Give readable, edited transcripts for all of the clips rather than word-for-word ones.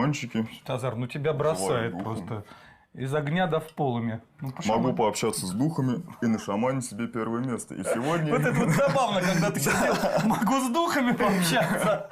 шаманчики. Тазар, ну тебя бросает просто. Из огня до в полыми. Ну, Могу пообщаться с духами и на шамане себе первое место. И сегодня... Вот это вот забавно, когда ты сидел, могу с духами пообщаться.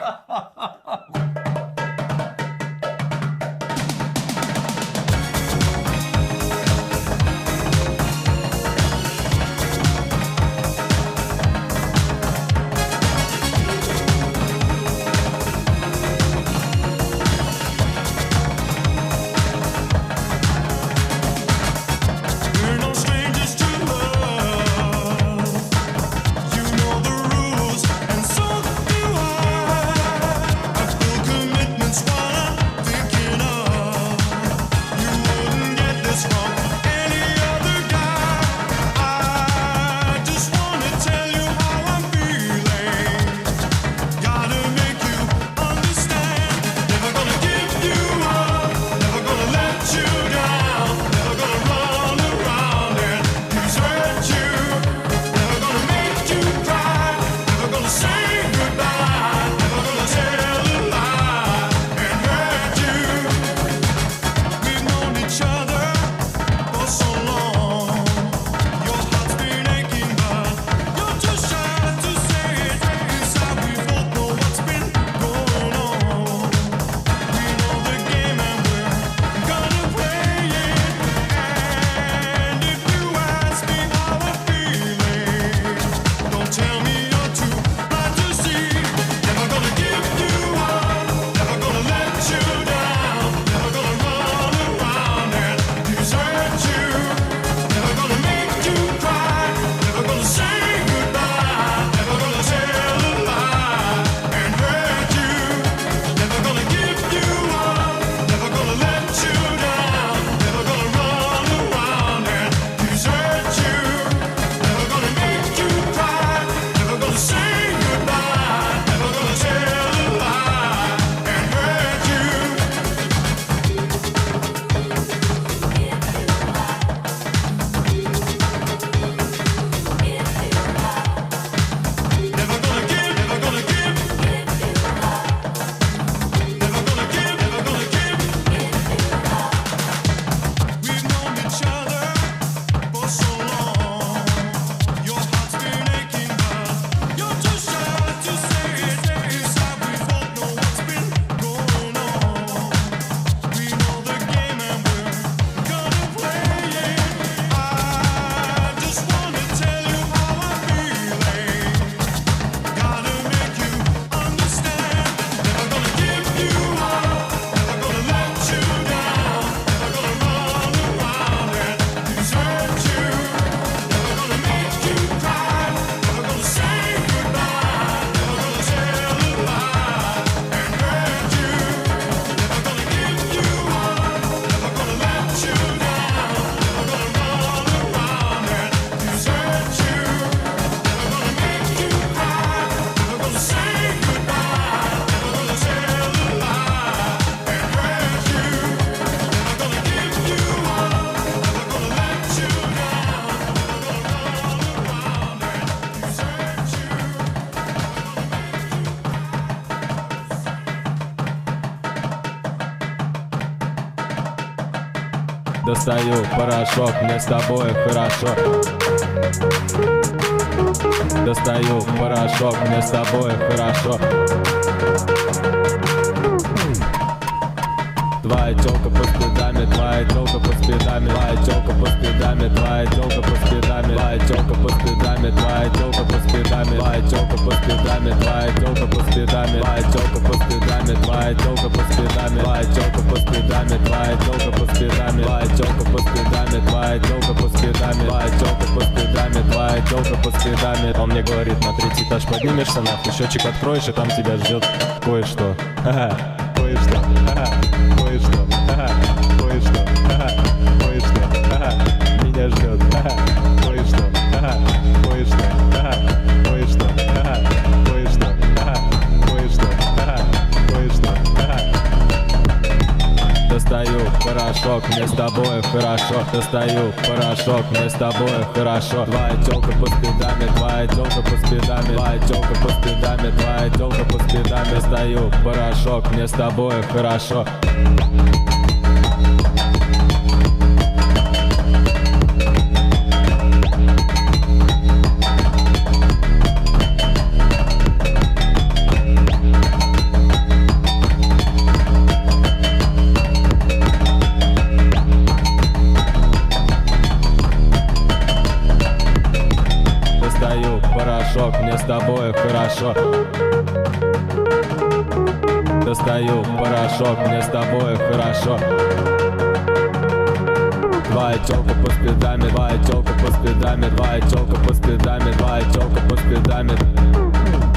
Достаю порошок, мне с тобой хорошо. Достаю порошок, мне с тобой хорошо. Твоя тёлка под спидами, твоя тёлка под спидами, твоя тёлка под спидами, твоя тёлка под спидами, твоя тёлка под спидами, твоя тёлка под спидами, твоя тёлка под спидами, твоя тёлка под спидами, твоя тёлка под спидами, твоя тёлка под спидами, твоя тёлка под спидами, твоя тёлка под спидами, твоя тёлка под спидами, твоя тёлка под спидами, твоя тёлка под спидами, твоя тёлка под спидами. Он мне говорит, на 3-й этаж поднимешься, нахуй счётчик откроешь, и там тебя ждёт кое-что. Кое-что, кое-что, кое-что, кое-что, меня ждет, кое-что, кое-что, кое-что, кое-что, кое-что, кое-что. Достаю порошок, мне с тобой хорошо. Достаю порошок, мне с тобой хорошо. Твоя тёлка по спидами, твоя тёлка по спидами, твоя тёлка по спидами, твоя тёлка по спидами. Достаю порошок, мне с тобой хорошо. Достаю порошок, мне с тобой хорошо. Достаю порошок, мне с тобой хорошо. Твоя тёлка по спидами, твоя тёлка по спидами, твоя тёлка по спидами, твоя тёлка по спидами.